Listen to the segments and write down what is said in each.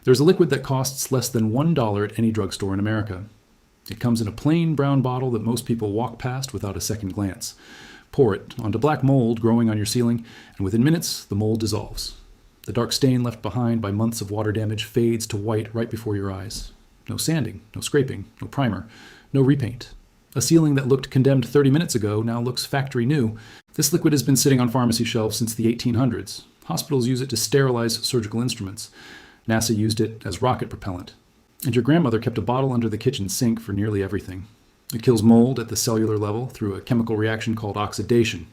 There's a liquid that costs less than $1 at any drugstore in America. It comes in a plain brown bottle that most people walk past without a second glance. Pour it onto black mold growing on your ceiling, and within minutes, the mold dissolves. The dark stain left behind by months of water damage fades to white right before your eyes. No sanding, no scraping, no primer, no repaint. A ceiling that looked condemned 30 minutes ago now looks factory new. This liquid has been sitting on pharmacy shelves since the 1800s. Hospitals use it to sterilize surgical instruments. NASA used it as rocket propellant. And your grandmother kept a bottle under the kitchen sink for nearly everything. It kills mold at the cellular level through a chemical reaction called oxidation.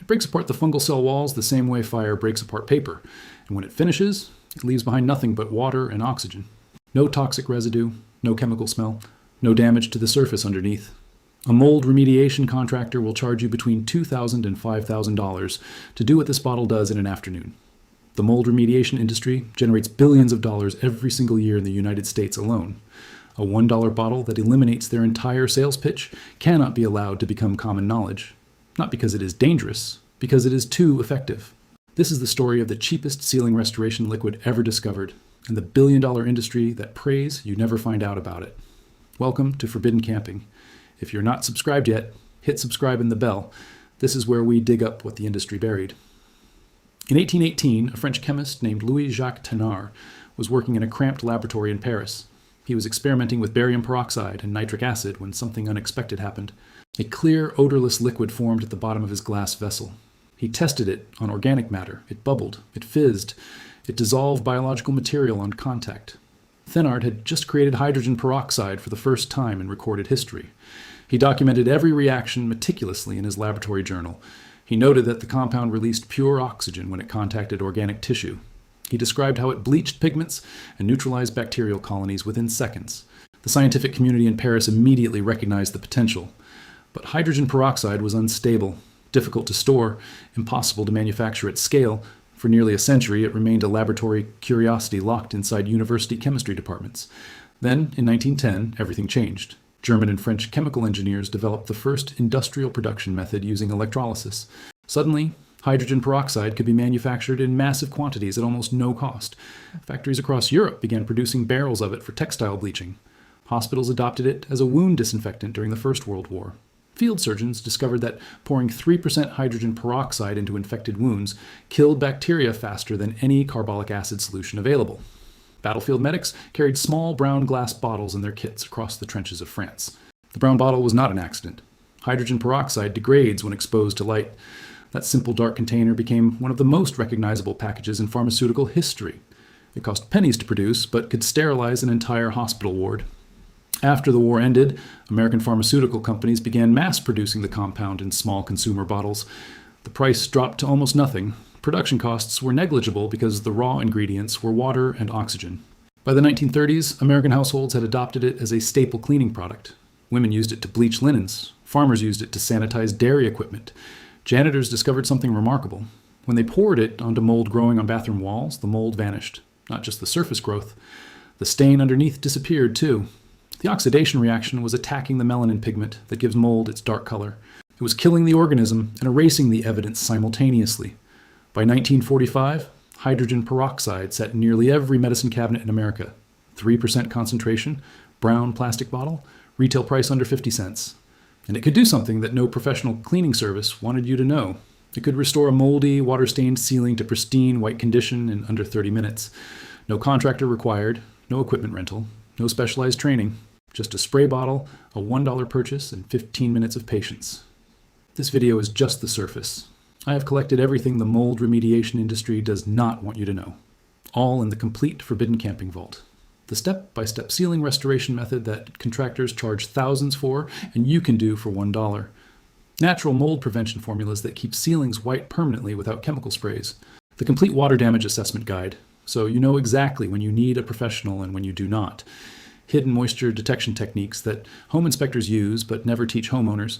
It breaks apart the fungal cell walls the same way fire breaks apart paper. And when it finishes, it leaves behind nothing but water and oxygen. No toxic residue, no chemical smell, no damage to the surface underneath. A mold remediation contractor will charge you between $2,000 and $5,000 to do what this bottle does in an afternoon. The mold remediation industry generates billions of dollars every single year in the United States alone. A $1 bottle that eliminates their entire sales pitch cannot be allowed to become common knowledge. Not because it is dangerous, because it is too effective. This is the story of the cheapest ceiling restoration liquid ever discovered, and the billion-dollar industry that prays you never find out about it. Welcome to Forbidden Camping. If you're not subscribed yet, hit subscribe and the bell. This is where we dig up what the industry buried. In 1818, a French chemist named Louis-Jacques Thénard was working in a cramped laboratory in Paris. He was experimenting with barium peroxide and nitric acid when something unexpected happened. A clear, odorless liquid formed at the bottom of his glass vessel. He tested it on organic matter. It bubbled. It fizzed. It dissolved biological material on contact. Thénard had just created hydrogen peroxide for the first time in recorded history. He documented every reaction meticulously in his laboratory journal. He noted that the compound released pure oxygen when it contacted organic tissue. He described how it bleached pigments and neutralized bacterial colonies within seconds. The scientific community in Paris immediately recognized the potential. But hydrogen peroxide was unstable, difficult to store, impossible to manufacture at scale. For nearly a century, it remained a laboratory curiosity locked inside university chemistry departments. Then, in 1910, everything changed. German and French chemical engineers developed the first industrial production method using electrolysis. Suddenly, hydrogen peroxide could be manufactured in massive quantities at almost no cost. Factories across Europe began producing barrels of it for textile bleaching. Hospitals adopted it as a wound disinfectant during the First World War. Field surgeons discovered that pouring 3% hydrogen peroxide into infected wounds killed bacteria faster than any carbolic acid solution available. Battlefield medics carried small brown glass bottles in their kits across the trenches of France. The brown bottle was not an accident. Hydrogen peroxide degrades when exposed to light. That simple dark container became one of the most recognizable packages in pharmaceutical history. It cost pennies to produce, but could sterilize an entire hospital ward. After the war ended, American pharmaceutical companies began mass producing the compound in small consumer bottles. The price dropped to almost nothing. Production costs were negligible because the raw ingredients were water and oxygen. By the 1930s, American households had adopted it as a staple cleaning product. Women used it to bleach linens. Farmers used it to sanitize dairy equipment. Janitors discovered something remarkable. When they poured it onto mold growing on bathroom walls, the mold vanished. Not just the surface growth. The stain underneath disappeared, too. The oxidation reaction was attacking the melanin pigment that gives mold its dark color. It was killing the organism and erasing the evidence simultaneously. By 1945, hydrogen peroxide sat in nearly every medicine cabinet in America. 3% concentration, brown plastic bottle, retail price under 50 cents. And it could do something that no professional cleaning service wanted you to know. It could restore a moldy, water-stained ceiling to pristine white condition in under 30 minutes. No contractor required, no equipment rental, no specialized training. Just a spray bottle, a $1 purchase, and 15 minutes of patience. This video is just the surface. I have collected everything the mold remediation industry does not want you to know. All in the complete Forbidden Camping Vault. The step-by-step ceiling restoration method that contractors charge thousands for, and you can do for $1. Natural mold prevention formulas that keep ceilings white permanently without chemical sprays. The complete water damage assessment guide, so you know exactly when you need a professional and when you do not. Hidden moisture detection techniques that home inspectors use but never teach homeowners.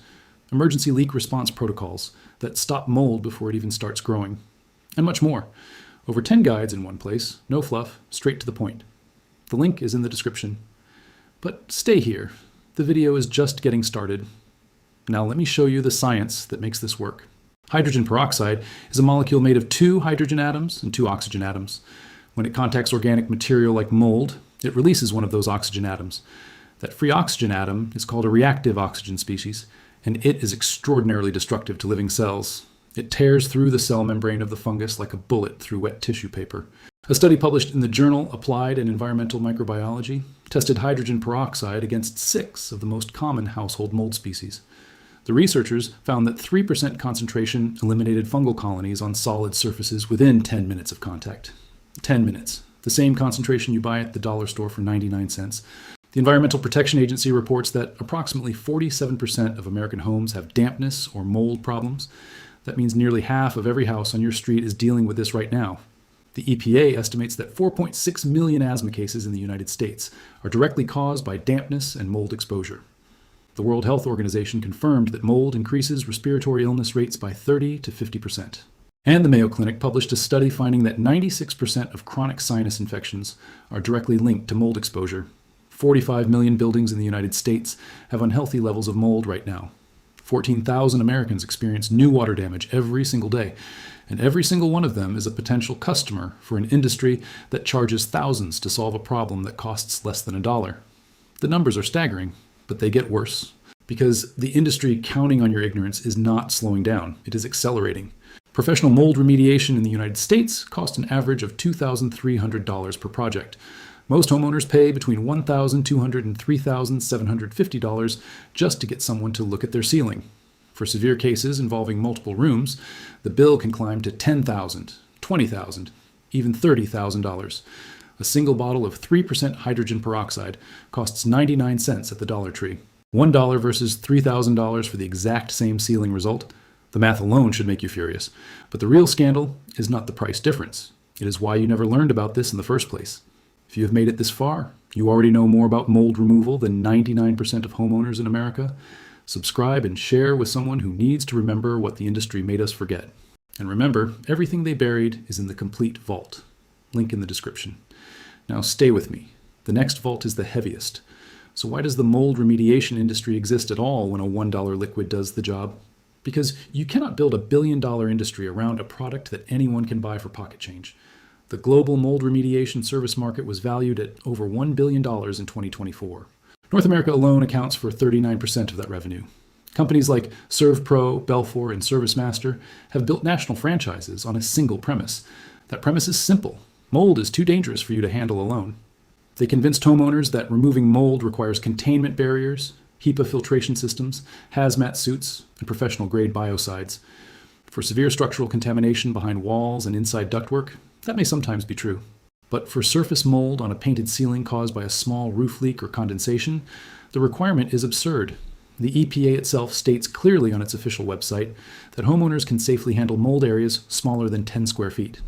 Emergency leak response protocols that stop mold before it even starts growing. And much more. Over 10 guides in one place, no fluff, straight to the point. The link is in the description. But stay here. The video is just getting started. Now let me show you the science that makes this work. Hydrogen peroxide is a molecule made of 2 hydrogen atoms and 2 oxygen atoms. When it contacts organic material like mold, it releases one of those oxygen atoms. That free oxygen atom is called a reactive oxygen species, and it is extraordinarily destructive to living cells. It tears through the cell membrane of the fungus like a bullet through wet tissue paper. A study published in the journal Applied and Environmental Microbiology tested hydrogen peroxide against 6 of the most common household mold species. The researchers found that 3% concentration eliminated fungal colonies on solid surfaces within 10 minutes of contact. 10 minutes. The same concentration you buy at the dollar store for 99 cents. The Environmental Protection Agency reports that approximately 47% of American homes have dampness or mold problems. That means nearly half of every house on your street is dealing with this right now. The EPA estimates that 4.6 million asthma cases in the United States are directly caused by dampness and mold exposure. The World Health Organization confirmed that mold increases respiratory illness rates by 30 to 50%. And the Mayo Clinic published a study finding that 96% of chronic sinus infections are directly linked to mold exposure. 45 million buildings in the United States have unhealthy levels of mold right now. 14,000 Americans experience new water damage every single day, and every single one of them is a potential customer for an industry that charges thousands to solve a problem that costs less than $1. The numbers are staggering, but they get worse, because the industry counting on your ignorance is not slowing down, it is accelerating. Professional mold remediation in the United States costs an average of $2,300 per project. Most homeowners pay between $1,200 and $3,750 just to get someone to look at their ceiling. For severe cases involving multiple rooms, the bill can climb to $10,000, $20,000, even $30,000. A single bottle of 3% hydrogen peroxide costs 99 cents at the Dollar Tree. $1 versus $3,000 for the exact same ceiling result. The math alone should make you furious. But the real scandal is not the price difference. It is why you never learned about this in the first place. If you have made it this far, you already know more about mold removal than 99% of homeowners in America. Subscribe and share with someone who needs to remember what the industry made us forget. And remember, everything they buried is in the complete vault. Link in the description. Now stay with me. The next vault is the heaviest. So why does the mold remediation industry exist at all when a $1 liquid does the job? Because you cannot build a billion-dollar industry around a product that anyone can buy for pocket change. The global mold remediation service market was valued at over $1 billion in 2024. North America alone accounts for 39% of that revenue. Companies like ServPro, Belfor, and ServiceMaster have built national franchises on a single premise. That premise is simple. Mold is too dangerous for you to handle alone. They convinced homeowners that removing mold requires containment barriers, HEPA filtration systems, hazmat suits, and professional-grade biocides. For severe structural contamination behind walls and inside ductwork, that may sometimes be true. But for surface mold on a painted ceiling caused by a small roof leak or condensation, the requirement is absurd. The EPA itself states clearly on its official website that homeowners can safely handle mold areas smaller than 10 square feet.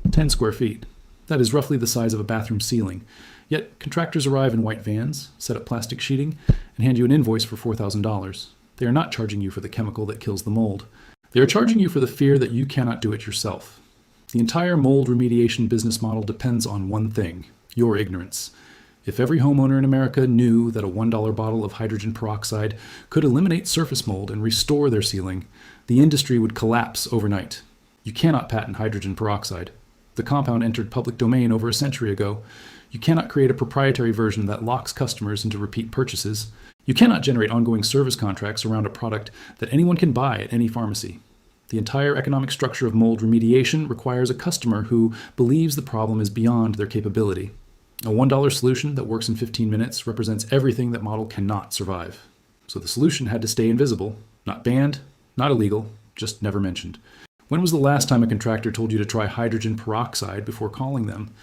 10 square feet. That is roughly the size of a bathroom ceiling. Yet contractors arrive in white vans, set up plastic sheeting, and hand you an invoice for $4,000. They are not charging you for the chemical that kills the mold. They are charging you for the fear that you cannot do it yourself. The entire mold remediation business model depends on one thing: your ignorance. If every homeowner in America knew that a $1 bottle of hydrogen peroxide could eliminate surface mold and restore their ceiling, the industry would collapse overnight. You cannot patent hydrogen peroxide. The compound entered public domain over a century ago. You cannot create a proprietary version that locks customers into repeat purchases. You cannot generate ongoing service contracts around a product that anyone can buy at any pharmacy. The entire economic structure of mold remediation requires a customer who believes the problem is beyond their capability. A $1 solution that works in 15 minutes represents everything that model cannot survive. So the solution had to stay invisible, not banned, not illegal, just never mentioned. When was the last time a contractor told you to try hydrogen peroxide before calling them?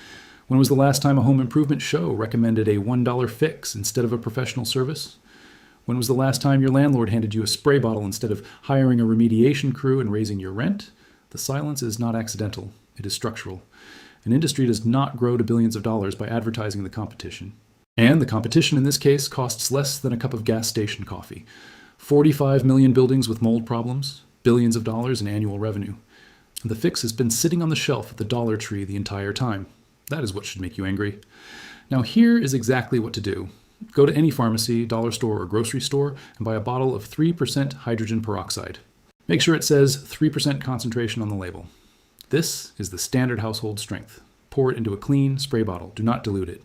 When was the last time a home improvement show recommended a $1 fix instead of a professional service? When was the last time your landlord handed you a spray bottle instead of hiring a remediation crew and raising your rent? The silence is not accidental. It is structural. An industry does not grow to billions of dollars by advertising the competition. And the competition in this case costs less than a cup of gas station coffee. 45 million buildings with mold problems, billions of dollars in annual revenue. And the fix has been sitting on the shelf at the Dollar Tree the entire time. That is what should make you angry. Now here is exactly what to do. Go to any pharmacy, dollar store, or grocery store and buy a bottle of 3% hydrogen peroxide. Make sure it says 3% concentration on the label. This is the standard household strength. Pour it into a clean spray bottle. Do not dilute it.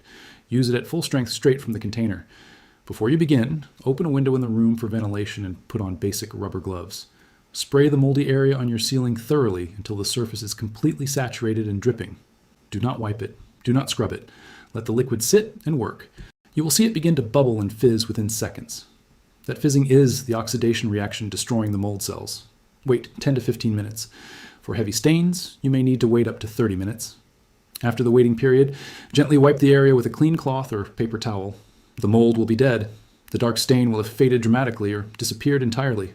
Use it at full strength straight from the container. Before you begin, open a window in the room for ventilation and put on basic rubber gloves. Spray the moldy area on your ceiling thoroughly until the surface is completely saturated and dripping. Do not wipe it. Do not scrub it. Let the liquid sit and work. You will see it begin to bubble and fizz within seconds. That fizzing is the oxidation reaction destroying the mold cells. Wait 10 to 15 minutes. For heavy stains, you may need to wait up to 30 minutes. After the waiting period, gently wipe the area with a clean cloth or paper towel. The mold will be dead. The dark stain will have faded dramatically or disappeared entirely.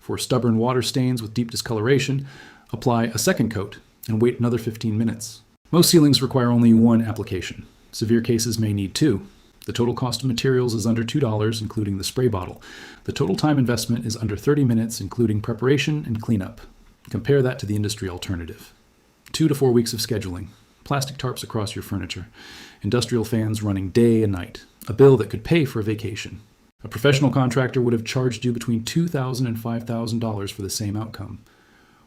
For stubborn water stains with deep discoloration, apply a second coat and wait another 15 minutes. Most ceilings require only one application. Severe cases may need two. The total cost of materials is under $2, including the spray bottle. The total time investment is under 30 minutes, including preparation and cleanup. Compare that to the industry alternative. 2 to 4 weeks of scheduling. Plastic tarps across your furniture. Industrial fans running day and night. A bill that could pay for a vacation. A professional contractor would have charged you between $2,000 and $5,000 for the same outcome.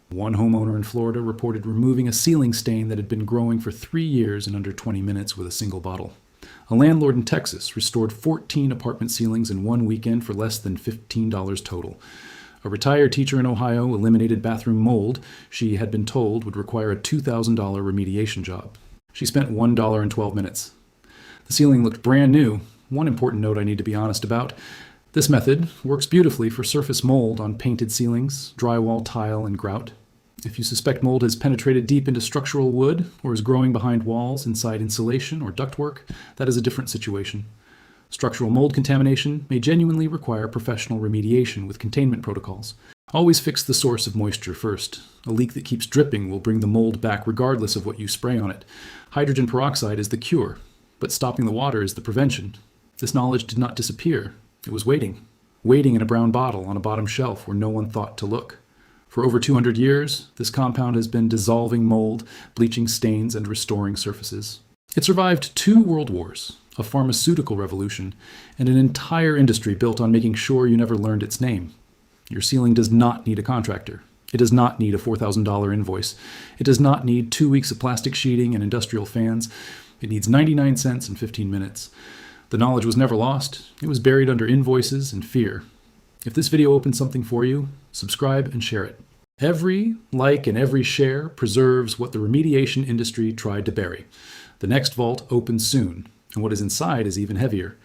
One homeowner in Florida reported removing a ceiling stain that had been growing for 3 years in under 20 minutes with a single bottle. A landlord in Texas restored 14 apartment ceilings in one weekend for less than $15 total. A retired teacher in Ohio eliminated bathroom mold she had been told would require a $2,000 remediation job. She spent $1 in 12 minutes. The ceiling looked brand new. One important note I need to be honest about. This method works beautifully for surface mold on painted ceilings, drywall, tile, and grout. If you suspect mold has penetrated deep into structural wood or is growing behind walls inside insulation or ductwork, that is a different situation. Structural mold contamination may genuinely require professional remediation with containment protocols. Always fix the source of moisture first. A leak that keeps dripping will bring the mold back regardless of what you spray on it. Hydrogen peroxide is the cure, but stopping the water is the prevention. This knowledge did not disappear. It was waiting in a brown bottle on a bottom shelf where no one thought to look. For over 200 years, this compound has been dissolving mold, bleaching stains, and restoring surfaces. It survived 2 world wars, a pharmaceutical revolution, and an entire industry built on making sure you never learned its name. Your ceiling does not need a contractor. It does not need a $4,000 invoice. It does not need 2 weeks of plastic sheeting and industrial fans. It needs 99 cents and 15 minutes. The knowledge was never lost. It was buried under invoices and fear. If this video opened something for you, subscribe and share it. Every like and every share preserves what the remediation industry tried to bury. The next vault opens soon, and what is inside is even heavier.